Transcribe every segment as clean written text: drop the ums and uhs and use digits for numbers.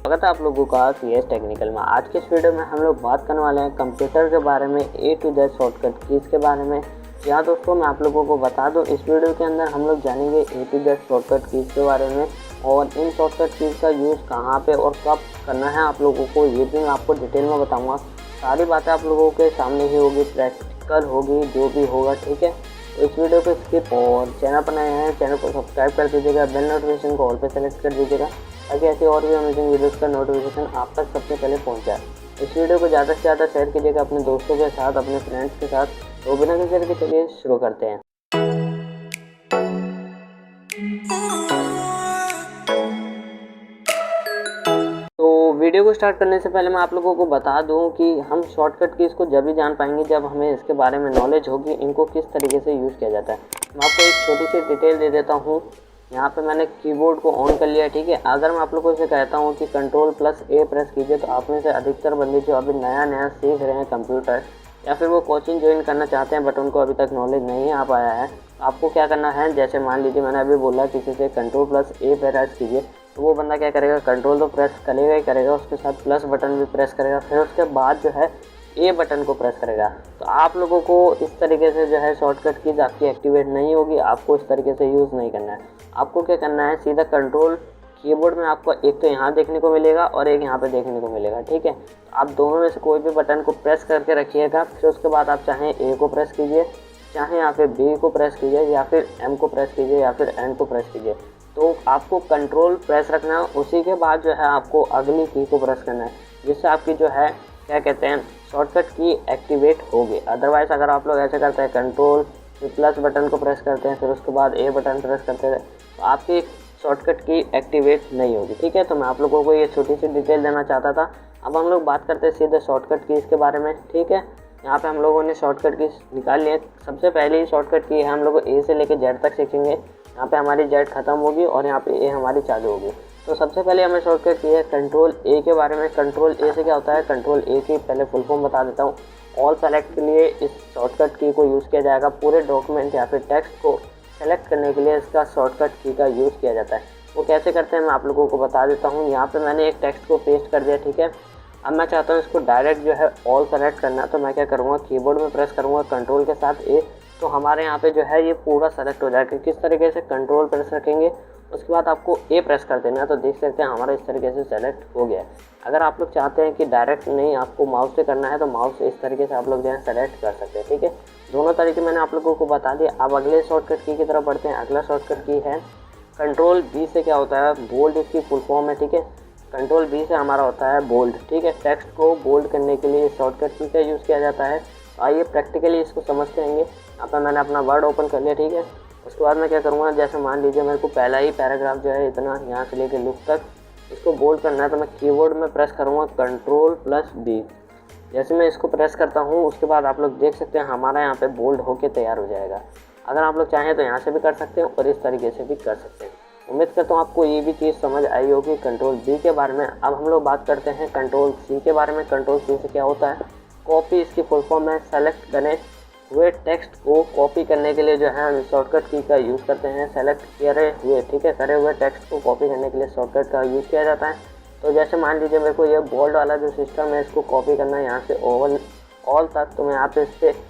स्वागत है आप लोगों का CS टेक्निकल में। आज के इस वीडियो में हम लोग बात करने वाले हैं कंप्यूटर के बारे में, A to Z shortcut keys के बारे में। या दोस्तों मैं आप लोगों को बता दूं, इस वीडियो के अंदर हम लोग जानेंगे A to Z shortcut keys के बारे में और इन शॉर्टकट कीज़ का यूज़ कहाँ पे और कब करना है आप लोगों को, ये भी मैं आपको डिटेल में बताऊँगा। सारी बातें आप लोगों के सामने ही होगी, प्रैक्टिकल होगी, जो भी होगा, ठीक है। तो इस वीडियो को स्किप और चैनल पर नए हैं, चैनल को सब्सक्राइब कर दीजिएगा, बेल नोटिफिकेशन को ऑल पे सेलेक्ट कर दीजिएगा ताकि ऐसे और भी अमेजिंग वीडियोस का नोटिफिकेशन आप तक सबसे पहले पहुंच जाए। इस वीडियो को ज़्यादा से ज़्यादा शेयर कीजिएगा अपने दोस्तों के साथ, अपने फ्रेंड्स के साथ। तो बिना किसी के चलिए शुरू करते हैं। तो वीडियो को स्टार्ट करने से पहले मैं आप लोगों को बता दूं कि हम शॉर्टकट कीज़ को जब ही जान पाएंगे जब हमें इसके बारे में नॉलेज होगी, इनको किस तरीके से यूज़ किया जाता है। मैं आपको एक छोटी सी डिटेल दे देता हूँ। यहाँ पे मैंने कीबोर्ड को ऑन कर लिया, ठीक है। अगर मैं आप लोगों से कहता हूँ कि Ctrl+A प्रेस कीजिए, तो आप में से अधिकतर बंदे जो अभी नया सीख रहे हैं कंप्यूटर या फिर वो कोचिंग ज्वाइन करना चाहते हैं बट उनको अभी तक नॉलेज नहीं आ पाया है, आपको क्या करना है, जैसे मान लीजिए मैंने अभी बोला किसी से Ctrl+A प्रेस कीजिए, तो वो बंदा क्या करेगा, कंट्रोल तो प्रेस करेगा ही करेगा, उसके साथ प्लस बटन भी प्रेस करेगा, फिर उसके बाद जो है ए बटन को प्रेस करेगा। तो आप लोगों को इस तरीके से जो है शॉर्टकट कीज़ आपकी एक्टिवेट नहीं होगी, आपको इस तरीके से यूज़ नहीं करना है। आपको क्या करना है, सीधा कंट्रोल कीबोर्ड में आपको एक तो यहाँ देखने को मिलेगा और एक यहाँ पे देखने को मिलेगा, ठीक है। तो आप दोनों में से कोई भी बटन को प्रेस करके रखिएगा, फिर उसके बाद आप चाहे ए को प्रेस कीजिए, चाहे यहाँ पे बी को प्रेस कीजिए, या फिर एम को प्रेस कीजिए, या फिर एन को प्रेस कीजिए। तो आपको कंट्रोल प्रेस रखना है, उसी के बाद जो है आपको अगली की को प्रेस करना है, जिससे आपकी जो है क्या कहते हैं शॉर्टकट की एक्टिवेट होगी। अदरवाइज़ अगर आप लोग ऐसे करते हैं, कंट्रोल फिर प्लस बटन को प्रेस करते हैं, फिर उसके बाद ए बटन प्रेस करते हैं, तो आपकी शॉर्टकट की एक्टिवेट नहीं होगी, ठीक है। तो मैं आप लोगों को ये छोटी सी डिटेल देना चाहता था। अब हम लोग बात करते हैं सीधे शॉर्टकट कीज़ के बारे में, ठीक है। यहाँ पे हम लोगों ने शॉर्टकट कीज़ निकाल लिए। सबसे पहले ही शॉर्टकट की है हम लोग ए से लेकर जेड तक सीखेंगे। यहाँ पे हमारी जेड खत्म होगी और यहाँ पे ए हमारी चालू होगी। तो सबसे पहले हमें शॉर्टकट की है Ctrl+A के बारे में। Ctrl+A से क्या होता है, Ctrl+A की पहले फुल फॉर्म बता देता हूँ। ऑल सेलेक्ट के लिए इस शॉर्टकट की को यूज़ किया जाएगा। पूरे डॉक्यूमेंट या फिर टेक्स्ट को सेलेक्ट करने के लिए इसका शॉर्टकट की का यूज़ किया जाता है। वो कैसे करते हैं मैं आप लोगों को बता देता हूँ। यहाँ पे मैंने एक टेक्स्ट को पेस्ट कर दिया, ठीक है। अब मैं चाहता हूँ इसको डायरेक्ट जो है ऑल सेलेक्ट करना है, तो मैं क्या करूँगा, कीबोर्ड में प्रेस करूँगा कंट्रोल के साथ ए, तो हमारे यहाँ पे जो है ये पूरा सेलेक्ट हो जाएगा। किस तरीके से, कंट्रोल प्रेस रखेंगे, उसके बाद आपको ए प्रेस कर देना है, तो देख सकते हैं हमारा इस तरीके से सेलेक्ट हो गया है। अगर आप लोग चाहते हैं कि डायरेक्ट नहीं आपको माउस से करना है, तो माउस से इस तरीके से आप लोग जो है सेलेक्ट कर सकते हैं, ठीक है। दोनों तरीके मैंने आप लोगों को बता दिया। अब अगले शॉर्टकट की तरफ बढ़ते हैं। अगला शॉर्टकट की है Ctrl+B से क्या होता है, बोल्ड इसकी फुल फॉर्म है, ठीक है। Ctrl+B से हमारा होता है बोल्ड, ठीक है। टेक्स्ट को बोल्ड करने के लिए शॉर्टकट की का यूज़ किया जाता है। आइए प्रैक्टिकली इसको समझते हैं। यहाँ पर मैंने अपना वर्ड ओपन कर लिया, ठीक है। उसके बाद मैं क्या करूँगा, जैसे मान लीजिए मेरे को पहला ही पैराग्राफ जो है इतना यहाँ से लेकर लुक तक इसको बोल्ड करना है, तो मैं कीबोर्ड में प्रेस करूँगा Ctrl+B। जैसे मैं इसको प्रेस करता हूँ उसके बाद आप लोग देख सकते हैं हमारा यहाँ पे बोल्ड होके तैयार हो जाएगा। अगर आप लोग चाहें तो यहाँ से भी कर सकते हैं और इस तरीके से भी कर सकते हैं। उम्मीद करता हूँ आपको ये भी चीज़ समझ आई होगी Ctrl+B के बारे में। अब हम लोग बात करते हैं Ctrl+C के बारे में। Ctrl+C से क्या होता है, कॉपी इसकी फुल फॉर्म है। सेलेक्ट करें हुए टेक्स्ट को कॉपी करने के लिए जो है हम शॉर्टकट की का यूज़ करते हैं। सेलेक्ट करे हुए, ठीक है, करे हुए टेक्स्ट को कॉपी करने के लिए शॉर्टकट का यूज़ किया जाता है। तो जैसे मान लीजिए मेरे को ये बोल्ड वाला जो सिस्टम है इसको कॉपी करना है यहाँ से ऑल तक, तो मैं यहाँ पे इस पर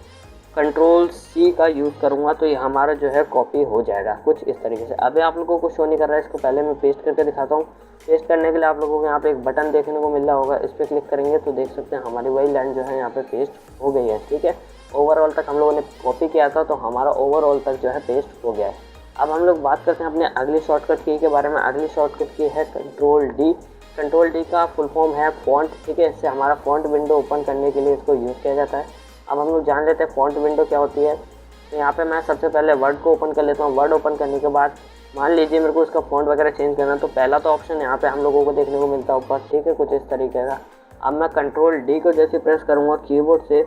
Ctrl+C का यूज़ करूँगा, तो ये हमारा जो है कॉपी हो जाएगा कुछ इस तरीके से। अभी आप लोगों को शो नहीं कर रहा है, इसको पहले मैं पेस्ट करके दिखाता हूँ। पेस्ट करने के लिए आप लोगों को यहाँ पे एक बटन देखने को मिल रहा होगा, इस पर क्लिक करेंगे तो देख सकते हैं हमारी वही लाइन जो है यहाँ पे पेस्ट हो गई है, ठीक है। ओवरऑल तक हम लोगों ने कॉपी किया था, तो हमारा ओवरऑल तक जो है पेस्ट हो गया है। अब हम लोग बात करते हैं अपने अगली शॉर्टकट की के बारे में। अगली शॉर्टकट की है Ctrl+D। Ctrl+D का फुल फॉर्म है फॉन्ट, ठीक है। इससे हमारा फॉन्ट विंडो ओपन करने के लिए इसको यूज़ किया जाता है। अब हम लोग जान लेते हैं फॉन्ट विंडो क्या होती है। तो यहाँ पे मैं सबसे पहले वर्ड को ओपन कर लेता हूँ। वर्ड ओपन करने के बाद मान लीजिए मेरे को इसका फॉन्ट वगैरह चेंज करना है, तो पहला तो ऑप्शन यहाँ पे हम लोगों को देखने को मिलता है ऊपर, ठीक है, कुछ इस तरीके का। अब मैं Ctrl+D को जैसे प्रेस करूँगा कीबोर्ड से,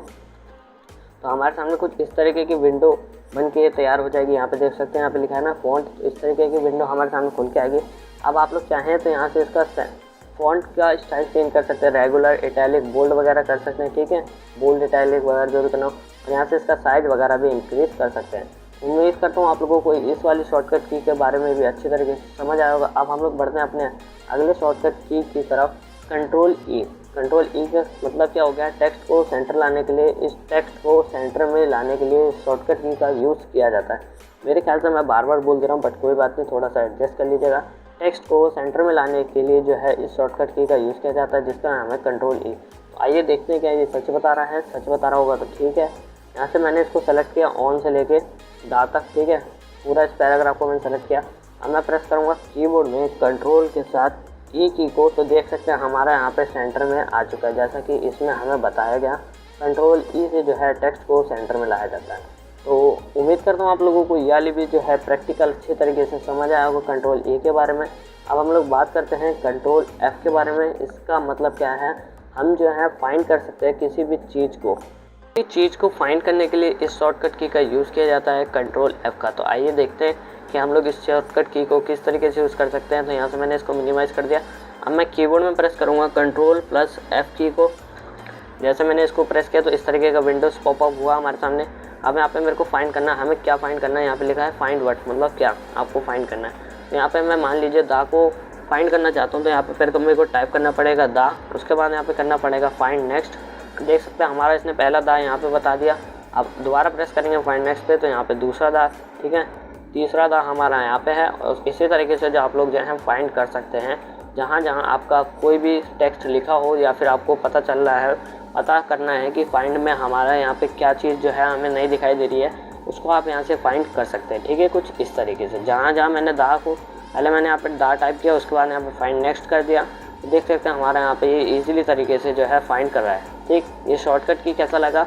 तो हमारे सामने कुछ इस तरीके की विंडो बन के तैयार हो जाएगी। यहाँ पे देख सकते हैं, यहाँ पे लिखा है ना फॉन्ट, इस तरीके की विंडो हमारे सामने खुल के आएगी। अब आप लोग चाहें तो यहाँ से इसका फॉन्ट का स्टाइल चेंज कर सकते हैं, रेगुलर, इटैलिक, बोल्ड वगैरह कर सकते हैं, ठीक है। बोल्ड, इटैलिक वगैरह जो भी करना हो, और यहाँ से इसका साइज वगैरह भी इंक्रीज़ कर सकते हैं। उम्मीद करता हूँ आप लोगों को इस वाली शॉर्टकट की के बारे में भी अच्छी तरीके से समझ आया होगा। अब हम लोग बढ़ते हैं अपने अगले शॉर्टकट की तरफ कंट्रोल ई का मतलब क्या हो गया, टेक्स्ट को सेंटर लाने के लिए, इस टेक्स्ट को सेंटर में लाने के लिए शॉर्टकट की का यूज़ किया जाता है। मेरे ख्याल से मैं बार बार बोल दे रहा हूँ, बट कोई बात नहीं, थोड़ा सा एडजस्ट कर लीजिएगा। टेक्स्ट को सेंटर में लाने के लिए जो है इस शॉर्टकट की का यूज़ किया जाता है, जिसका नाम है कंट्रोल ई। आइए देखते हैं क्या ये सच बता रहा है। सच बता रहा होगा तो ठीक है। यहाँ से मैंने इसको सेलेक्ट किया ऑन से लेके दा तक, ठीक है, पूरा इस पैराग्राफ को मैंने सेलेक्ट किया। अब मैं प्रेस करूँगा कीबोर्ड में कंट्रोल के साथ ई की को, तो देख सकते हैं हमारा यहाँ पे सेंटर में आ चुका है, जैसा कि इसमें हमें बताया गया। कंट्रोल ई से जो है टेक्स्ट को सेंटर में लाया जाता है। तो उम्मीद करता हूँ आप लोगों को ये वाली भी जो है प्रैक्टिकल अच्छे तरीके से समझ आया होगा कंट्रोल ई के बारे में। अब हम लोग बात करते हैं कंट्रोल एफ़ के बारे में। इसका मतलब क्या है, हम जो है फाइंड कर सकते हैं किसी भी चीज़ को फाइंड करने के लिए इस शॉर्टकट की का यूज़ किया जाता है कंट्रोल एफ़ का। तो आइए देखते हैं कि हम लोग इस शॉर्टकट की को किस तरीके से यूज़ कर सकते हैं। तो यहाँ से मैंने इसको मिनिमाइज़ कर दिया। अब मैं कीबोर्ड में प्रेस करूँगा कंट्रोल प्लस एफ़ की को। जैसे मैंने इसको प्रेस किया तो इस तरीके का विंडोज़ पॉपअप हुआ हमारे सामने। अब यहाँ पे मेरे को फाइंड करना है, हमें क्या फाइंड करना है, यहाँ पे लिखा है फाइंड वर्ड, मतलब क्या आपको फाइंड करना है। तो यहाँ पे मैं मान लीजिए दा को फाइंड करना चाहता हूँ, तो यहाँ पे फिर मेरे को टाइप करना पड़ेगा दा, उसके बाद यहाँ पे करना पड़ेगा फाइंड नेक्स्ट। देख सकते हैं हमारा इसने पहला दा यहाँ पे बता दिया। अब दोबारा प्रेस करेंगे फाइंड नेक्स्ट पे, तो यहाँ पे दूसरा दा, ठीक है, तीसरा दा हमारा यहाँ पे है। और इसी तरीके से जो आप लोग जो है फाइंड कर सकते हैं, जहाँ जहाँ आपका कोई भी टेक्स्ट लिखा हो या फिर आपको पता चल रहा है, पता करना है कि फाइंड में हमारा यहाँ पे क्या चीज़ जो है हमें नहीं दिखाई दे रही है, उसको आप यहाँ से फाइंड कर सकते हैं, ठीक है। कुछ इस तरीके से जहाँ जहाँ मैंने दा को पहले मैंने यहाँ पे दा टाइप किया, उसके बाद यहाँ पे फाइंड नेक्स्ट कर दिया, तो देख सकते हैं हमारा यहाँ पे ये ईजिली तरीके से जो है फाइंड कर रहा है, ठीक। ये शॉर्टकट की कैसा लगा,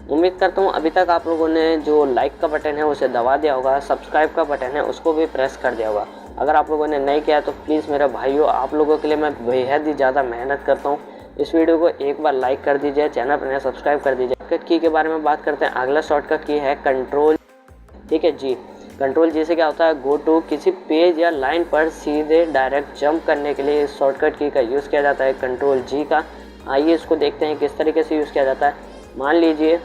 उम्मीद करता हूँ अभी तक आप लोगों ने जो लाइक का बटन है उसे दबा दिया होगा, सब्सक्राइब का बटन है उसको भी प्रेस कर दिया होगा। अगर आप लोगों ने नहीं किया तो प्लीज़ मेरे भाइयों, आप लोगों के लिए मैं बेहद ही ज़्यादा मेहनत करता हूँ, इस वीडियो को एक बार लाइक कर दीजिए, चैनल पर नया सब्सक्राइब कर दीजिए। शॉर्टकट की के बारे में बात करते हैं। अगला शॉर्टकट की है कंट्रोल, ठीक है जी। कंट्रोल जी से क्या होता है, गो टू, किसी पेज या लाइन पर सीधे डायरेक्ट जंप करने के लिए इस शॉर्टकट की का यूज़ किया जाता है कंट्रोल जी का। आइए इसको देखते हैं किस तरीके से यूज़ किया जाता है। मान लीजिए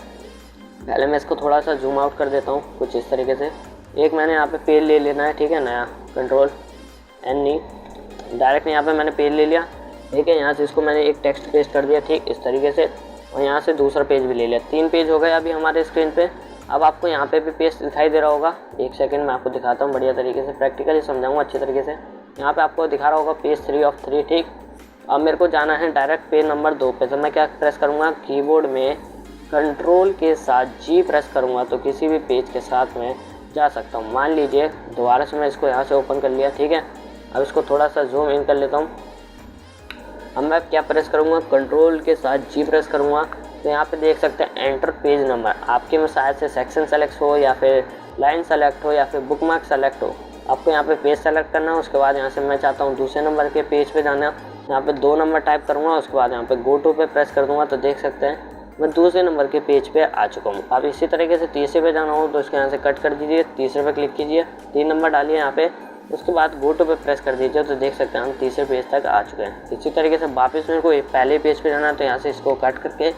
पहले मैं इसको थोड़ा सा जूम आउट कर देता हूँ कुछ इस तरीके से। एक मैंने यहाँ पे पेज ले लेना है, ठीक है, नया कंट्रोल एन ई, डायरेक्ट यहाँ पे मैंने पेज ले लिया, ठीक है। यहाँ से इसको मैंने एक टेक्स्ट पेस्ट कर दिया, ठीक, इस तरीके से, और यहाँ से दूसरा पेज भी ले लिया। 3 पेज हो गए अभी हमारे स्क्रीन पे। अब आपको यहाँ पे भी पेज दिखाई दे रहा होगा, एक सेकंड मैं आपको दिखाता हूँ बढ़िया तरीके से, प्रैक्टिकली समझाऊँगा अच्छे तरीके से। यहाँ पे आपको दिखा रहा होगा पेज 3 ऑफ 3, ठीक। अब मेरे को जाना है डायरेक्ट पेज नंबर 2 पे, तो मैं क्या प्रेस करूँगा, कीबोर्ड में कंट्रोल के साथ जी प्रेस करूँगा तो किसी भी पेज के साथ में जा सकता हूँ। मान लीजिए दोबारा से मैं इसको यहाँ से ओपन कर लिया, ठीक है। अब इसको थोड़ा सा जूम इन कर लेता हूँ। अब मैं क्या प्रेस करूँगा, कंट्रोल के साथ जी प्रेस करूँगा, तो यहाँ पे देख सकते हैं एंटर पेज नंबर। आपके में शायद से सेक्शन सेलेक्ट हो या फिर लाइन सेलेक्ट हो या फिर बुक मार्क सेलेक्ट हो, आपको यहाँ पे पेज सेलेक्ट करना है। उसके बाद यहाँ से मैं चाहता हूँ दूसरे नंबर के पेज पे जाना, यहाँ पे 2 नंबर टाइप करूँगा, उसके बाद यहाँ पे गो टू पे प्रेस कर दूँगा, तो देख सकते हैं मैं दूसरे नंबर के पेज पे आ चुका हूँ। अब इसी तरीके से तीसरे पे जाना हो तो इसके यहाँ से कट कर दीजिए, तीसरे पे क्लिक कीजिए, 3 नंबर डालिए यहाँ पे, उसके बाद गो टू पे प्रेस कर दीजिए, तो देख सकते हैं हम तीसरे पेज तक आ चुके हैं। इसी तरीके से वापस मेरे को पहले पेज पे जाना है, तो यहाँ से इसको कट करके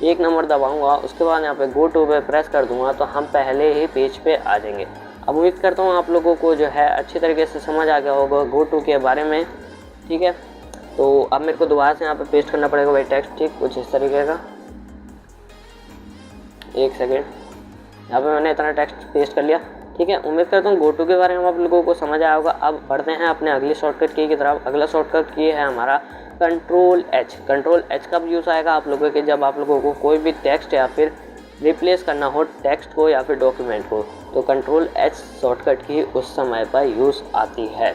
1 नंबर दबाऊंगा, उसके बाद यहाँ पे गो टू पे प्रेस कर दूंगा, तो हम पहले ही पेज पे आ जाएंगे। अब उम्मीद करता हूँ आप लोगों को जो है अच्छी तरीके से समझ आ गया होगा गो टू के बारे में, ठीक है। तो अब मेरे को दोबारा से यहाँ पे पेस्ट करना पड़ेगा वही टेक्स्ट, ठीक, कुछ इस तरीके का। एक सेकेंड, यहाँ पे मैंने इतना टेक्स्ट पेस्ट कर लिया, ठीक है। उम्मीद करता हूँ गो टू के बारे में आप लोगों को समझ आया होगा। अब बढ़ते हैं अपने अगली शॉर्टकट की तरफ। अगला शॉर्टकट की है हमारा कंट्रोल एच। कंट्रोल एच कब यूज़ आएगा आप लोगों के, जब आप लोगों को कोई भी टेक्स्ट या फिर रिप्लेस करना हो टेक्स्ट को या फिर डॉक्यूमेंट को, तो कंट्रोल एच शॉर्टकट की उस समय पर यूज़ आती है।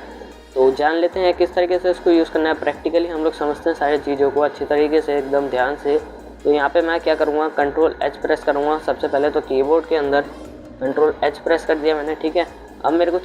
तो जान लेते हैं किस तरीके से इसको यूज़ करना है। प्रैक्टिकली हम लोग समझते हैं सारी चीज़ों को अच्छी तरीके से, एकदम ध्यान से। तो यहाँ पे मैं क्या करूँगा, कंट्रोल एच प्रेस करूँगा। सबसे पहले तो कीबोर्ड के अंदर कंट्रोल एच प्रेस कर दिया मैंने, ठीक है। अब मेरे को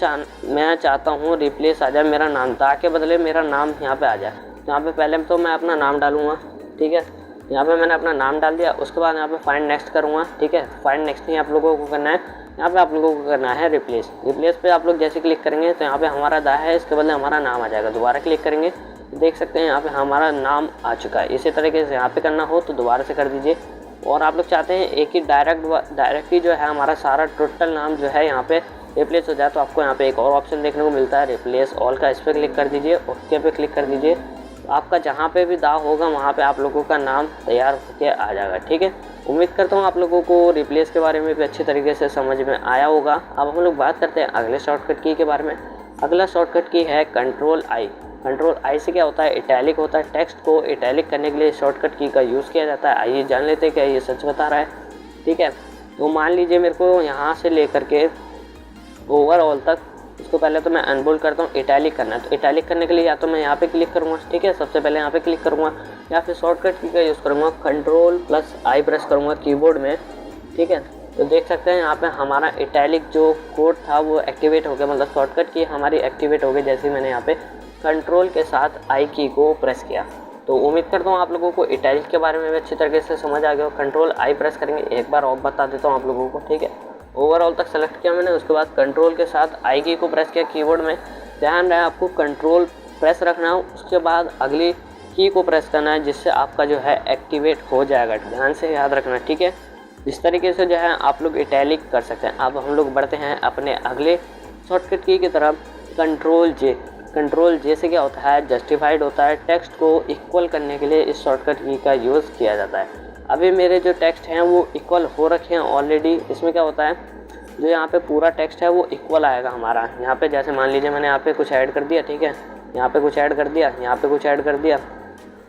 मैं चाहता हूँ रिप्लेस आ जाए मेरा नाम, दा के बदले मेरा नाम यहाँ पे आ जाए। तो यहाँ पे पहले तो मैं अपना नाम डालूँगा, ठीक है। यहाँ पे मैंने अपना नाम डाल दिया, उसके बाद यहाँ पे फाइंड नेक्स्ट करूँगा, ठीक है। फाइंड नेक्स्ट नहीं आप लोगों को करना है, यहाँ पे आप लोगों को करना है रिप्लेस। रिप्लेस पे आप लोग जैसे क्लिक करेंगे तो यहाँ पे हमारा दा है, इसके बदले हमारा नाम आ जाएगा। दोबारा क्लिक करेंगे देख सकते हैं यहाँ पे हमारा नाम आ चुका है। इसी तरीके से यहाँ पे करना हो तो दोबारा से कर दीजिए। और आप लोग चाहते हैं एक ही डायरेक्ट ही जो है हमारा सारा टोटल नाम जो है यहाँ पे रिप्लेस हो जाए तो आपको यहाँ पे एक और ऑप्शन देखने को मिलता है रिप्लेस ऑल का, इस पर क्लिक कर दीजिए, ओके पे क्लिक कर दीजिए। तो आपका जहाँ पे भी दाग होगा वहाँ पे आप लोगों का नाम तैयार होकर आ जाएगा। ठीक है, उम्मीद करता हूँ आप लोगों को रिप्लेस के बारे में भी अच्छी तरीके से समझ में आया होगा। अब हम लोग बात करते हैं अगले शॉर्टकट की के बारे में। अगला शॉर्टकट की है कंट्रोल आई। कंट्रोल आई से क्या होता है, इटैलिक होता है। टेक्स्ट को इटैलिक करने के लिए शॉर्टकट की का यूज़ किया जाता है। आइए जान लेते हैं क्या ये सच बता रहा है। ठीक है, तो मान लीजिए मेरे को यहाँ से लेकर के ओवरऑल तक, इसको पहले तो मैं अनबोल्ड करता हूँ, इटैलिक करना है। तो इटैलिक करने के लिए या तो मैं यहाँ पे क्लिक करूँगा, ठीक है, सबसे पहले यहाँ पे क्लिक करूँगा, या फिर शॉर्टकट की का यूज़ करूँगा, कंट्रोल प्लस आई प्रेस करूँगा कीबोर्ड में। ठीक है, तो देख सकते हैं यहाँ पे हमारा इटैलिक जो कोड था वो एक्टिवेट हो गया, मतलब शॉर्टकट की हमारी एक्टिवेट हो गई जैसे ही मैंने यहाँ पे कंट्रोल के साथ आई की को प्रेस किया। तो उम्मीद करता हूँ आप लोगों को इटैलिक के बारे में भी अच्छी तरीके से समझ आ गया हो। कंट्रोल आई प्रेस करेंगे, एक बार और बता देता हूँ आप लोगों को। ठीक है, ओवरऑल तक सेलेक्ट किया मैंने, उसके बाद कंट्रोल के साथ आई की को प्रेस किया कीबोर्ड में। ध्यान रहे आपको कंट्रोल प्रेस रखना हो, उसके बाद अगली की को प्रेस करना है, जिससे आपका जो है एक्टिवेट हो जाएगा। ध्यान से याद रखना, ठीक है। इस तरीके से जो है आप लोग इटैलिक कर सकते हैं। अब हम लोग बढ़ते हैं अपने अगले शॉर्टकट की तरफ, कंट्रोल जे। कंट्रोल जे से क्या होता है, जस्टिफाइड होता है। टेक्स्ट को इक्वल करने के लिए इस शॉर्टकट की का यूज़ किया जाता है। अभी मेरे जो टेक्स्ट हैं वो इक्वल हो रखे हैं ऑलरेडी। इसमें क्या होता है, जो यहाँ पे पूरा टेक्स्ट है वो इक्वल आएगा हमारा। यहाँ पे जैसे मान लीजिए मैंने यहाँ पे कुछ ऐड कर दिया, ठीक है, यहाँ पे कुछ ऐड कर दिया, यहाँ पे कुछ ऐड कर दिया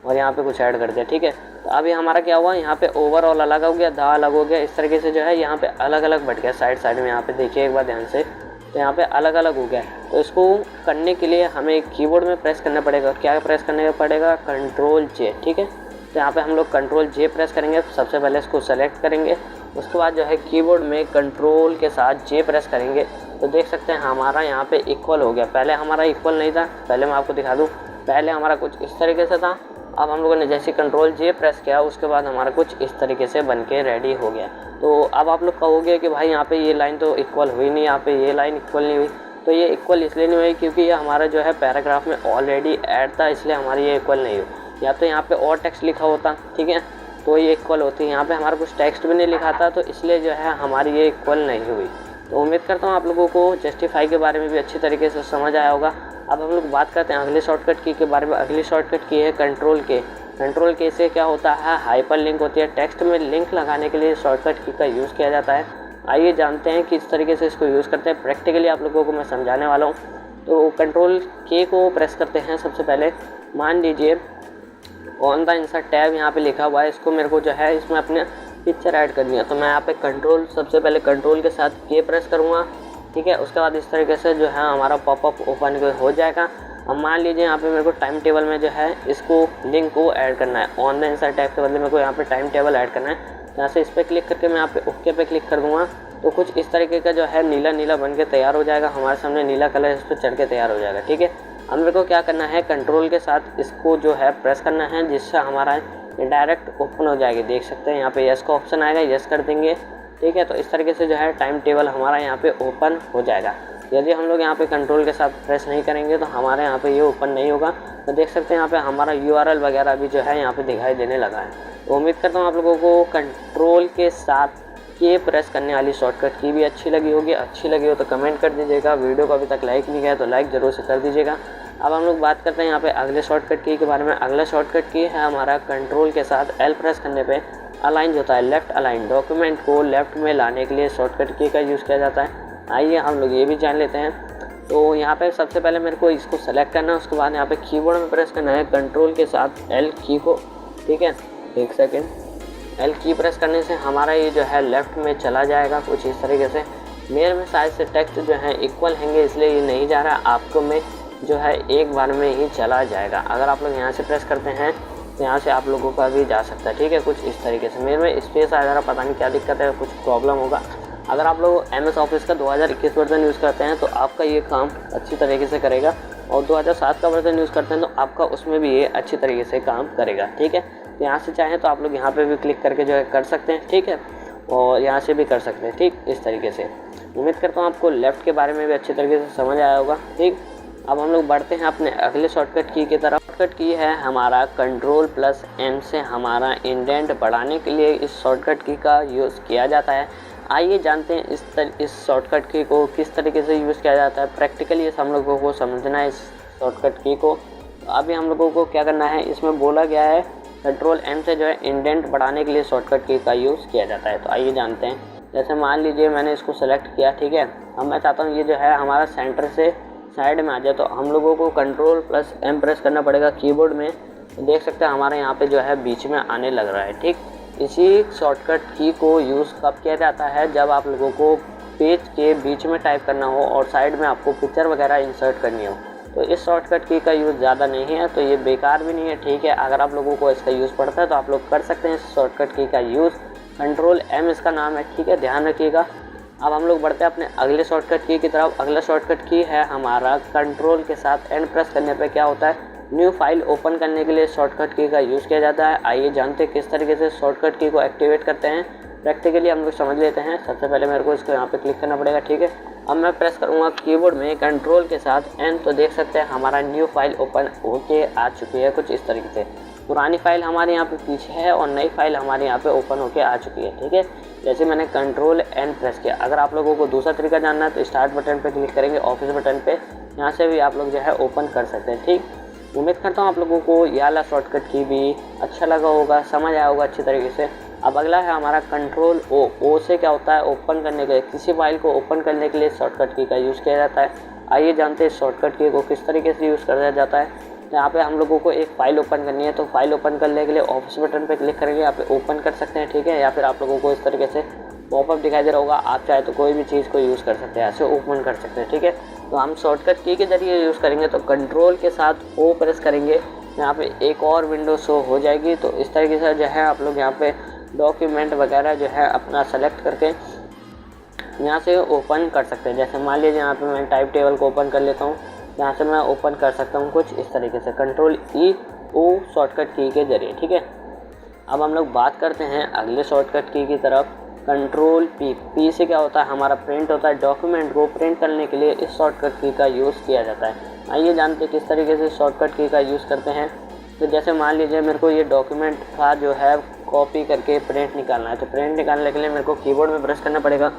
और यहाँ पे कुछ ऐड कर दिया। ठीक है, तो अभी हमारा क्या हुआ, यहाँ पे ओवरऑल अलग हो गया, दा अलग हो गया। इस तरीके से जो है यहाँ पे अलग अलग बढ़ गया साइड साइड में। यहाँ पे देखिए एक बार ध्यान से, तो यहाँ पे अलग अलग हो गया। तो इसको करने के लिए हमें कीबोर्ड में प्रेस करना पड़ेगा। क्या प्रेस करने पड़ेगा, कंट्रोल जे। ठीक है, तो यहाँ पे हम लोग कंट्रोल जे प्रेस करेंगे। सबसे पहले इसको सेलेक्ट करेंगे, उसके बाद जो है कीबोर्ड में कंट्रोल के साथ जे प्रेस करेंगे। तो देख सकते हैं हमारा यहाँ पे इक्वल हो गया। पहले हमारा इक्वल नहीं था, पहले मैं आपको दिखा दूँ। पहले हमारा कुछ इस तरीके से था, अब हम लोगों ने जैसे कंट्रोल जे प्रेस किया उसके बाद हमारा कुछ इस तरीके से बन के रेडी हो गया। तो अब आप लोग कहोगे कि भाई यहाँ पे ये लाइन तो इक्वल हुई नहीं, यहाँ पे ये लाइन इक्वल नहीं हुई। तो ये इक्वल इसलिए नहीं हुई क्योंकि ये हमारा जो है पैराग्राफ में ऑलरेडी ऐड था, इसलिए हमारी ये इक्वल नहीं हुई। या तो यहाँ पे और टेक्स्ट लिखा होता, ठीक है, तो ये इक्वल होती। यहाँ पे हमारा कुछ टेक्स्ट भी नहीं लिखा था, तो इसलिए जो है हमारी ये इक्वल नहीं हुई। तो उम्मीद करता हूँ आप लोगों को जस्टिफाई के बारे में भी अच्छी तरीके से समझ आया होगा। अब हम लोग बात करते हैं अगले शॉर्टकट की के बारे में। अगली शॉर्टकट की है कंट्रोल के। कंट्रोल के से क्या होता है, हाइपर लिंक होती है। टेक्स्ट में लिंक लगाने के लिए शॉर्टकट की का यूज़ किया जाता है। आइए जानते हैं किस तरीके से इसको यूज़ करते हैं। प्रैक्टिकली आप लोगों को मैं समझाने वाला हूँ। तो कंट्रोल के को प्रेस करते हैं। सबसे पहले मान लीजिए ऑन द इंसर्ट टैब यहाँ पे लिखा हुआ है, इसको मेरे को जो है इसमें अपने पिक्चर ऐड करनी है। तो मैं यहाँ पे कंट्रोल, सबसे पहले कंट्रोल के साथ के प्रेस करूँगा, ठीक है। उसके बाद इस तरीके से जो है हमारा पॉपअप ओपन हो जाएगा। अब मान लीजिए यहाँ पे मेरे को टाइम टेबल में जो है इसको लिंक को ऐड करना है। ऑन द इंसर्ट टैब के बदले मेरे को यहाँ पे टाइम टेबल ऐड करना है। यहाँ से इस पर क्लिक करके मैं यहाँ पे ओके पे क्लिक कर दूँगा, तो कुछ इस तरीके का जो है नीला नीला बन के तैयार हो जाएगा। हमारे सामने नीला कलर इस पर चढ़ के तैयार हो जाएगा, ठीक है। अब मेरे को क्या करना है, कंट्रोल के साथ इसको जो है प्रेस करना है, जिससे हमारा डायरेक्ट ओपन हो जाएगी। देख सकते हैं यहाँ पे यस का ऑप्शन आएगा, यस कर देंगे, ठीक है। तो इस तरीके से जो है टाइम टेबल हमारा यहाँ पे ओपन हो जाएगा। यदि हम लोग यहाँ पे कंट्रोल के साथ प्रेस नहीं करेंगे तो हमारे यहाँ पे ये ओपन नहीं होगा। तो देख सकते हैं यहाँ पे हमारा URL वगैरह भी जो है यहाँ पे दिखाई देने लगा है। तो उम्मीद करता हूँ आप लोगों को कंट्रोल के साथ के प्रेस करने वाली शॉर्टकट की भी अच्छी लगी होगी। अच्छी लगी हो तो कमेंट कर दीजिएगा। वीडियो को अभी तक लाइक नहीं किया तो लाइक ज़रूर से कर दीजिएगा। अब हम लोग बात करते हैं यहाँ पे अगले शॉर्टकट की के बारे में। अगला शॉर्टकट की है हमारा कंट्रोल के साथ L प्रेस करने पे अलाइन होता है, लेफ़्ट अलाइन। डॉक्यूमेंट को लेफ़्ट में लाने के लिए शॉर्टकट की का यूज़ किया जाता है। आइए हम लोग ये भी जान लेते हैं। तो यहाँ पे सबसे पहले मेरे को इसको सेलेक्ट करना है, उसके बाद यहाँ पे कीबोर्ड में प्रेस करना है कंट्रोल के साथ L की को, ठीक है। एक सेकेंड, L की प्रेस करने से हमारा ये जो है लेफ़्ट में चला जाएगा कुछ इस तरीके से। मेरे में शायद से टेक्स्ट जो है इक्वल होंगे इसलिए ये नहीं जा रहा, आपको में जो है एक बार में ही चला जाएगा। अगर आप लोग यहाँ से प्रेस करते हैं तो यहाँ से आप लोगों का भी जा सकता है, ठीक है, कुछ इस तरीके से। मेरे में स्पेस आ जा रहा, पता नहीं क्या दिक्कत है, कुछ प्रॉब्लम होगा। अगर आप लोग MS ऑफिस का 2021 वर्जन यूज़ करते हैं तो आपका ये काम अच्छी तरीके से करेगा, और 2007 का वर्जन यूज़ करते हैं तो आपका उसमें भी ये अच्छी तरीके से काम करेगा, ठीक है। तो यहाँ से चाहें तो आप लोग यहाँ पे भी क्लिक करके जो है कर सकते हैं, ठीक है, और यहाँ से भी कर सकते हैं, ठीक, इस तरीके से। उम्मीद करता हूँ आपको लेफ़्ट के बारे में भी अच्छी तरीके से समझ आया होगा, ठीक। अब हम लोग बढ़ते हैं अपने अगले शॉर्टकट की तरफ। शॉर्टकट की है हमारा कंट्रोल प्लस M से हमारा इंडेंट बढ़ाने के लिए इस शॉर्टकट की का यूज़ किया जाता है। आइए जानते हैं इस शॉर्टकट की को किस तरीके से यूज़ किया जाता है। प्रैक्टिकली इस हम लोगों को समझना है इस शॉर्टकट की को। तो अभी हम लोगों को क्या करना है, इसमें बोला गया है कंट्रोल M से जो है इंडेंट बढ़ाने के लिए शॉर्टकट की का यूज़ किया जाता है। तो आइए जानते हैं। जैसे मान लीजिए मैंने इसको सेलेक्ट किया, ठीक है। अब मैं चाहता हूँ ये जो है हमारा सेंटर से साइड में आ जाए, तो हम लोगों को Ctrl+M प्रेस करना पड़ेगा कीबोर्ड में। तो देख सकते हैं हमारे यहाँ पे जो है बीच में आने लग रहा है, ठीक। इसी शॉर्टकट की को यूज़ कब किया जाता है, जब आप लोगों को पेज के बीच में टाइप करना हो और साइड में आपको पिक्चर वगैरह इंसर्ट करनी हो। तो इस शॉर्टकट की का यूज़ ज़्यादा नहीं है, तो ये बेकार भी नहीं है, ठीक है। अगर आप लोगों को इसका यूज़ पड़ता है तो आप लोग कर सकते हैं इस शॉर्टकट की का यूज़। Ctrl+M इसका नाम है, ठीक है, ध्यान रखिएगा। अब हम लोग बढ़ते हैं अपने अगले शॉर्टकट की तरफ। अगला शॉर्टकट की है हमारा कंट्रोल के साथ N प्रेस करने पे क्या होता है, न्यू फाइल ओपन करने के लिए शॉर्टकट की का यूज़ किया जाता है। आइए जानते हैं किस तरीके से शॉर्टकट की को एक्टिवेट करते हैं। प्रैक्टिकली हम लोग समझ लेते हैं। सबसे पहले मेरे को इसको यहाँ पे क्लिक करना पड़ेगा, ठीक है। अब मैं प्रेस करूँगा कीबोर्ड में कंट्रोल के साथ N, तो देख सकते हैं हमारा न्यू फाइल ओपन होके आ चुकी है कुछ इस तरीके से। पुरानी फाइल हमारे यहाँ पे पीछे है और नई फाइल हमारे यहाँ पे ओपन होके आ चुकी है, ठीक है। जैसे मैंने Ctrl+N प्रेस किया। अगर आप लोगों को दूसरा तरीका जानना है तो स्टार्ट बटन पे क्लिक करेंगे, ऑफिस बटन पे, यहाँ से भी आप लोग जो है ओपन कर सकते हैं, ठीक। उम्मीद करता हूँ आप लोगों को यह वाला शॉर्टकट की भी अच्छा लगा होगा, समझ आया होगा अच्छी तरीके से। अब अगला है हमारा Ctrl+O से क्या होता है, ओपन करने के लिए, किसी फाइल को ओपन करने के लिए शॉर्टकट की का यूज़ किया जाता है। आइए जानते हैं इस शॉर्टकट की को किस तरीके से यूज़ किया जाता है। यहाँ पे हम लोगों को एक फ़ाइल ओपन करनी है, तो फाइल ओपन करने के लिए ऑफिस बटन पे क्लिक करेंगे, यहाँ पे ओपन कर सकते हैं, ठीक है। या फिर आप लोगों को इस तरीके से पॉपअप दिखाई दे रहा होगा, आप चाहे तो कोई भी चीज़ को यूज़ कर सकते हैं, ऐसे ओपन कर सकते हैं, ठीक है। तो हम शॉर्टकट की के जरिए यूज़ करेंगे, तो कंट्रोल के साथ O प्रेस करेंगे, यहाँ पे एक और विंडो शो हो जाएगी। तो इस तरीके से जो है आप लोग यहाँ पे डॉक्यूमेंट वगैरह जो है अपना सेलेक्ट करके यहाँ से ओपन कर सकते हैं। जैसे मान लीजिए यहाँ पे मैं टाइप टेबल को ओपन कर लेता हूँ, यहाँ से मैं ओपन कर सकता हूँ कुछ इस तरीके से Ctrl+E+O शॉर्टकट की के जरिए, ठीक है। अब हम लोग बात करते हैं अगले शॉर्टकट की तरफ। Ctrl+P से क्या होता है, हमारा प्रिंट होता है। डॉक्यूमेंट को प्रिंट करने के लिए इस शॉर्टकट की का यूज़ किया जाता है। आइए जानते हैं किस तरीके से शॉर्टकट की का यूज़ करते हैं। तो जैसे मान लीजिए मेरे को ये डॉक्यूमेंट का जो है कॉपी करके प्रिंट निकालना है, तो प्रिंट निकालने के लिए मेरे को कीबोर्ड में प्रेस करना पड़ेगा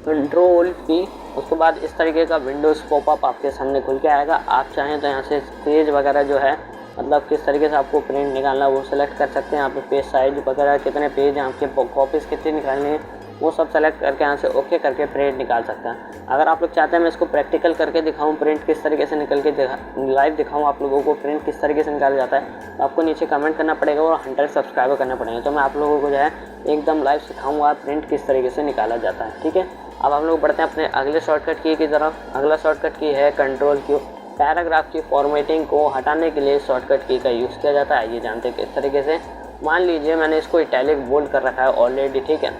Ctrl+P। उसके बाद इस तरीके का विंडोज़ पॉपअप आपके सामने खुल के आएगा। आप चाहें तो यहाँ से पेज वगैरह जो है, मतलब किस तरीके से आपको प्रिंट निकालना है वो सेलेक्ट कर सकते हैं। यहाँ पे पेज साइज वगैरह कितने पेज हैं, आपके कॉपीज़ कितनी निकालनी है, वो सब सेलेक्ट करके यहाँ से ओके करके प्रिंट निकाल सकते हैं। अगर आप लोग चाहते हैं मैं इसको प्रैक्टिकल करके दिखाऊँ, प्रिंट किस तरीके से निकल के लाइव दिखाऊँ आप लोगों को प्रिंट किस तरीके से निकाला जाता है, तो आपको नीचे कमेंट करना पड़ेगा और 100 सब्सक्राइबर करना पड़ेगा। तो मैं आप लोगों को जो है एकदम लाइव सिखाऊँगा प्रिंट किस तरीके से निकाला जाता है, ठीक है। अब हम लोग बढ़ते हैं अपने अगले शॉर्टकट की तरफ। अगला शॉर्टकट की है Ctrl+Q। पैराग्राफ की फॉर्मेटिंग को हटाने के लिए शॉर्टकट की का यूज़ किया जाता है। आइए जानते हैं किस तरीके से। मान लीजिए मैंने इसको इटैलिक बोल्ड कर रखा है ऑलरेडी, ठीक है,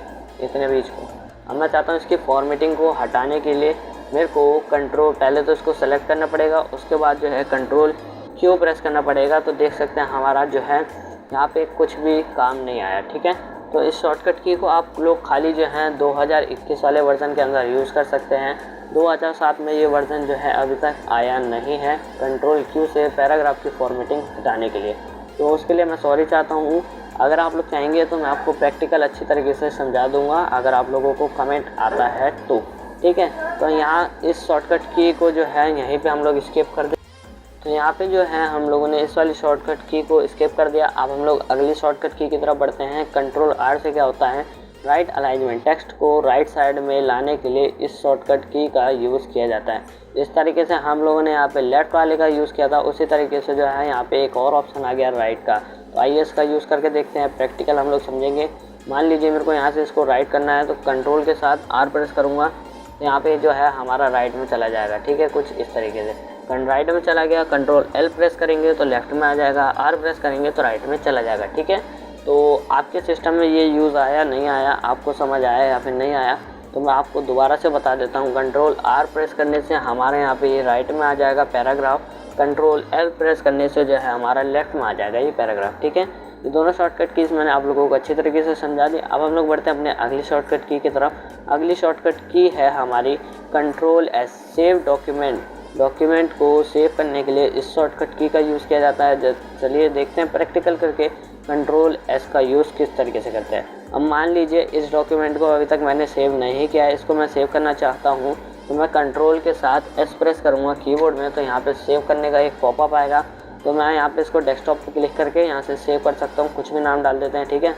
इतने बीच को। अब मैं चाहता हूँ इसकी फॉर्मेटिंग को हटाने के लिए मेरे को पहले तो इसको सेलेक्ट करना पड़ेगा, उसके बाद जो है Ctrl+Q प्रेस करना पड़ेगा। तो देख सकते हैं हमारा जो है यहाँ पे कुछ भी काम नहीं आया, ठीक है। तो इस शॉर्टकट की को आप लोग खाली जो है 2021 वाले वर्जन के अंदर यूज़ कर सकते हैं। 2007 में ये वर्जन जो है अभी तक आया नहीं है Ctrl+Q से पैराग्राफ की फॉर्मेटिंग हटाने के लिए। तो उसके लिए मैं सॉरी चाहता हूँ। अगर आप लोग चाहेंगे तो मैं आपको प्रैक्टिकल अच्छी तरीके से समझा दूँगा, अगर आप लोगों को कमेंट आता है तो, ठीक है। तो यहाँ इस शॉर्टकट की को जो है यहीं पर हम लोग स्किप कर दें। तो यहाँ पे जो है हम लोगों ने इस वाली शॉर्टकट की को स्किप कर दिया। अब हम लोग अगली शॉर्टकट की तरफ बढ़ते हैं। Ctrl+R से क्या होता है, राइट अलाइनमेंट, टेक्स्ट को राइट साइड में लाने के लिए इस शॉर्टकट की का यूज़ किया जाता है। इस तरीके से हम लोगों ने यहाँ पे लेफ्ट वाले का यूज़ किया था, उसी तरीके से जो है यहाँ पे एक और ऑप्शन आ गया राइट का। तो आइए इसका यूज़ करके देखते हैं, प्रैक्टिकल हम लोग समझेंगे। मान लीजिए मेरे को यहाँ से इसको राइट करना है, तो कंट्रोल के साथ R प्रेस करूँगा, तो यहाँ पे जो है हमारा राइट में चला जाएगा, ठीक है, कुछ इस तरीके से। राइट में चला गया। Ctrl+L प्रेस करेंगे तो लेफ्ट में आ जाएगा, R प्रेस करेंगे तो राइट में चला जाएगा, ठीक है। तो आपके सिस्टम में ये यूज़ आया नहीं आया, आपको समझ आया या फिर नहीं आया, तो मैं आपको दोबारा से बता देता हूँ। Ctrl+R प्रेस करने से हमारे यहाँ पे ये राइट में आ जाएगा पैराग्राफ, Ctrl+L प्रेस करने से जो है हमारा लेफ्ट में आ जाएगा ये पैराग्राफ, ठीक है। ये दोनों शॉर्टकट कीज़ मैंने आप लोगों को अच्छी तरीके से समझा दी। अब हम लोग बढ़ते हैं अपने अगली शॉर्टकट की तरफ। अगली शॉर्टकट की है हमारी Ctrl+S सेव डॉक्यूमेंट। डॉक्यूमेंट को सेव करने के लिए इस शॉर्टकट की का यूज़ किया जाता है। चलिए देखते हैं प्रैक्टिकल करके कंट्रोल एस का यूज़ किस तरीके से करते हैं। अब मान लीजिए इस डॉक्यूमेंट को अभी तक मैंने सेव नहीं किया है, इसको मैं सेव करना चाहता हूँ तो मैं कंट्रोल के साथ एस प्रेस करूँगा कीबोर्ड में, तो यहाँ पे सेव करने का एक पॉपअप आएगा। तो मैं यहाँ पे इसको डेस्कटॉप पे क्लिक करके यहाँ से सेव कर सकता हूँ। कुछ भी नाम डाल देते हैं, ठीक है।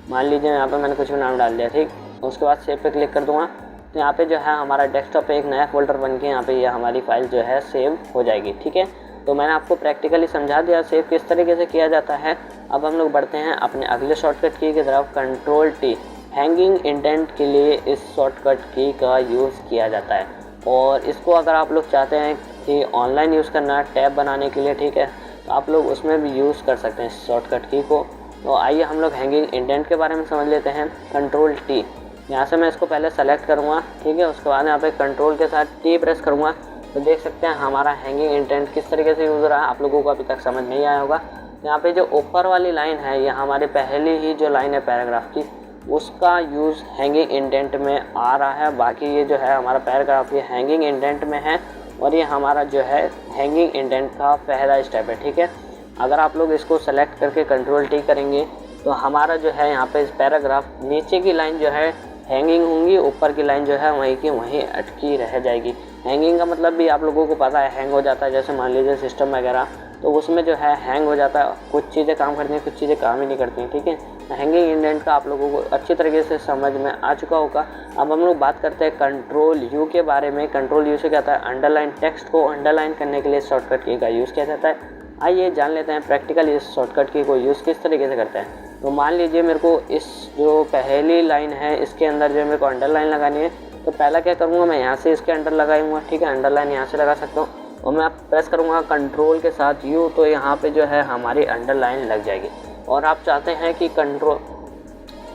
मान लीजिए यहाँ पे मैंने कुछ भी नाम डाल दिया, ठीक। उसके बाद सेव पे क्लिक कर दूँगा तो यहाँ पे जो है हमारा डेस्कटॉप पे एक नया फोल्डर बन के यहाँ पे ये हमारी फाइल जो है सेव हो जाएगी, ठीक है। तो मैंने आपको प्रैक्टिकली समझा दिया सेव किस तरीके से किया जाता है। अब हम लोग बढ़ते हैं अपने अगले शॉर्टकट की तरफ। कंट्रोल टी हैंगिंग इंडेंट के लिए इस शॉर्टकट की का यूज़ किया जाता है, और इसको अगर आप लोग चाहते हैं कि ऑनलाइन यूज़ करना टैब बनाने के लिए, ठीक है, तो आप लोग उसमें भी यूज़ कर सकते हैं इस शॉर्टकट की को। तो आइए हम लोग हैंगिंग इंडेंट के बारे में समझ लेते हैं। कंट्रोल टी, यहाँ से मैं इसको पहले सेलेक्ट करूँगा, ठीक है। उसके बाद यहाँ पे कंट्रोल के साथ टी प्रेस करूँगा तो देख सकते हैं हमारा हैंगिंग इंडेंट किस तरीके से यूज़ हो रहा है। आप लोगों को अभी तक समझ नहीं आया होगा। यहाँ पे जो ऊपर वाली लाइन है ये हमारे पहली ही जो लाइन है पैराग्राफ की, उसका यूज़ हैंगिंग इंडेंट में आ रहा है। बाकी ये जो है हमारा पैराग्राफ ये हैंगिंग इंडेंट में है, और ये हमारा जो है हैंगिंग इंडेंट का पहला स्टेप है, ठीक है। अगर आप लोग इसको सेलेक्ट करके कंट्रोल टी करेंगे तो हमारा जो है यहाँ पे इस पैराग्राफ नीचे की लाइन जो है हैंगिंग होंगी, ऊपर की लाइन जो है वहीं की वहीं अटकी रह जाएगी। हैंगिंग का मतलब भी आप लोगों को पता है, हैंग हो जाता है। जैसे मान लीजिए सिस्टम वगैरह, तो उसमें जो है हैंग हो जाता है, कुछ चीज़ें काम करती हैं, कुछ चीज़ें काम ही नहीं करती हैं, ठीक है। हैंगिंग इंडेंट का आप लोगों को अच्छी तरीके से समझ में आ चुका होगा। अब हम लोग बात करते हैं कंट्रोल यू के बारे में। कंट्रोल यू से क्या होता है, अंडरलाइन टेक्स्ट को अंडरलाइन करने के लिए शॉर्टकट की का यूज़ किया जाता है। आइए जान लेते हैं प्रैक्टिकली इस शॉर्टकट की को यूज़ किस तरीके से करते हैं। तो मान लीजिए मेरे को इस जो पहली लाइन है इसके अंदर जो मेरे को अंडरलाइन लगानी है, तो पहला क्या करूँगा, मैं यहाँ से इसके अंडर लगाऊंगा, ठीक है। अंडरलाइन यहाँ से लगा सकता हूँ, और मैं प्रेस करूँगा कंट्रोल के साथ यू, तो यहाँ पे जो है हमारी अंडरलाइन लग जाएगी। और आप चाहते हैं कि कंट्रोल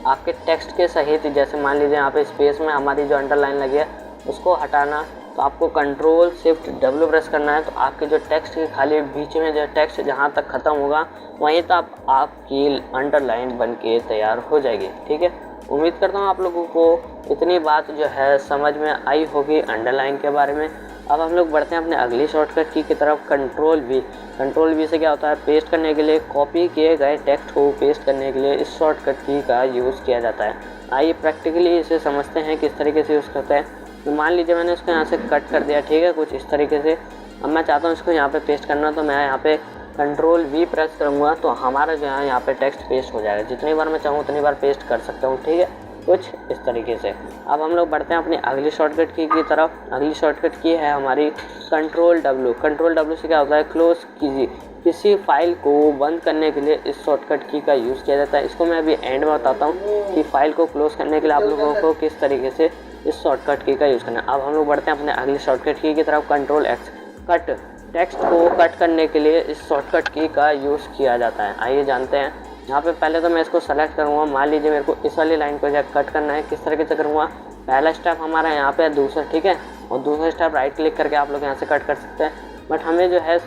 आपके टेक्स्ट के सहित, जैसे मान लीजिए यहाँ पे स्पेस में हमारी जो अंडरलाइन लगी है उसको हटाना, तो आपको कंट्रोल शिफ्ट डब्ल्यू प्रेस करना है। तो आपके जो टेक्स्ट के खाली बीच में जो टेक्स्ट जहाँ तक ख़त्म होगा वहीं तक आपकी अंडरलाइन बन के तैयार हो जाएगी, ठीक है। उम्मीद करता हूँ आप लोगों को इतनी बात जो है समझ में आई होगी अंडरलाइन के बारे में। अब हम लोग बढ़ते हैं अपने अगली शॉर्टकट की तरफ। Control we. कंट्रोल वी से क्या होता है, पेस्ट करने के लिए, कॉपी किए गए टेक्स्ट को पेस्ट करने के लिए इस शॉर्टकट की का यूज़ किया जाता है। आइए प्रैक्टिकली इसे समझते हैं किस तरीके से यूज़ करते हैं। तो मान लीजिए मैंने इसको यहाँ से कट कर दिया, ठीक है, कुछ इस तरीके से। अब मैं चाहता हूँ इसको यहाँ पे पेस्ट करना, तो मैं यहाँ पे कंट्रोल वी प्रेस करूँगा तो हमारा जो है यहाँ पे टेक्स्ट पेस्ट हो जाएगा। जितनी बार मैं चाहूँ उतनी बार पेस्ट कर सकता हूँ, ठीक है, कुछ इस तरीके से। अब हम लोग बढ़ते हैं अपनी अगली शॉर्टकट की तरफ। अगली शॉर्टकट की है हमारी कंट्रोल डब्ल्यू। कंट्रोल डब्ल्यू से क्या होता है, क्लोज कीजिए। किसी फाइल को बंद करने के लिए इस शॉर्टकट की का यूज़ किया जाता है। इसको मैं अभी एंड में बताता हूँ कि फ़ाइल को क्लोज़ करने के लिए आप लोगों को किस तरीके से इस शॉर्टकट की का यूज़ करना है। अब हम लोग बढ़ते हैं अपने अगली शॉर्टकट की तरफ। Control x. कट। टेक्स्ट को कट करने के लिए इस शॉर्टकट की का यूज़ किया जाता है। आइए जानते हैं। यहाँ पे पहले तो मैं इसको सेलेक्ट करूँगा। मान लीजिए मेरे को इस वाली लाइन को जो कट करना है, किस तरीके से करूँगा, पहला स्टेप हमारा यहाँ पे है, दूसरा, ठीक है, और दूसरा स्टेप राइट क्लिक करके आप लोग यहाँ से कट कर सकते हैं। बट हमें जो है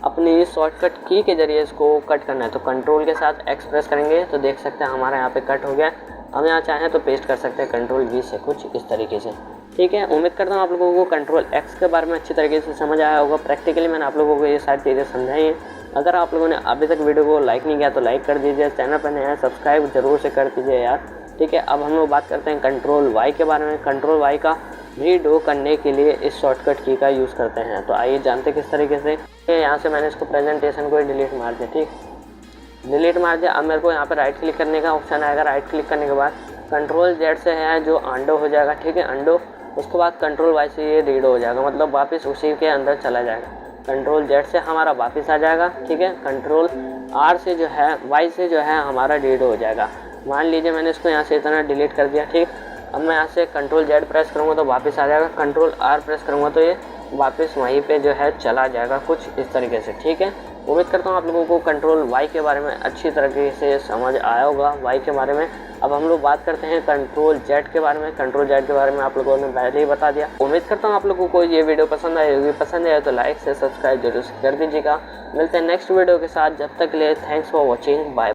अपनी शॉर्टकट की के ज़रिए इसको कट करना है, तो कंट्रोल के साथ एक्स प्रेस करेंगे तो देख सकते हैं हमारा यहाँ पे कट हो गया। हम यहाँ चाहें तो पेस्ट कर सकते हैं कंट्रोल वी से, कुछ इस तरीके से, ठीक है। उम्मीद करता हूँ आप लोगों को कंट्रोल एक्स के बारे में अच्छी तरीके से समझ आया होगा। प्रैक्टिकली मैंने आप लोगों को ये सारी चीज़ें समझाई हैं। अगर आप लोगों ने अभी तक वीडियो को लाइक नहीं किया तो लाइक कर दीजिए, चैनल पर नया है सब्सक्राइब जरूर से कर दीजिए यार, ठीक है। अब हम लोग बात करते हैं कंट्रोल वाई के बारे में। कंट्रोल वाई का रीडो करने के लिए इस शॉर्टकट की का यूज़ करते हैं। तो आइए जानते किस तरीके से। यहाँ से मैंने इसको प्रेजेंटेशन को डिलीट मार दिया, ठीक, डिलीट मार दिया। अब मेरे को यहाँ पर राइट क्लिक करने का ऑप्शन आएगा। राइट क्लिक करने के बाद कंट्रोल जेड से है जो अंडो हो जाएगा, ठीक है, अंडो। उसके बाद कंट्रोल वाई से ये रीडो हो जाएगा, मतलब वापस उसी के अंदर चला जाएगा। कंट्रोल जेड से हमारा वापस आ जाएगा, ठीक है। कंट्रोल आर से जो है, वाई से जो है हमारा रीडो हो जाएगा। मान लीजिए मैंने इसको यहाँ से इतना डिलीट कर दिया, ठीक। अब मैं यहाँ से कंट्रोल जेड प्रेस करूँगा तो वापस आ जाएगा, कंट्रोल आर प्रेस करूँगा तो ये वापस वहीं पे जो है चला जाएगा, कुछ इस तरीके से, ठीक है। उम्मीद करता हूँ आप लोगों को कंट्रोल वाई के बारे में अच्छी तरीके से समझ आया होगा, वाई के बारे में। अब हम लोग बात करते हैं कंट्रोल जेड के बारे में। कंट्रोल जेड के बारे में आप लोगों ने पहले ही बता दिया। उम्मीद करता हूँ आप लोगों को ये वीडियो पसंद आई होगी। पसंद आया तो लाइक से सब्सक्राइब जरूर कर दीजिएगा। मिलते हैं नेक्स्ट वीडियो के साथ, जब तक के लिए थैंक्स फॉर वॉचिंग, बाय।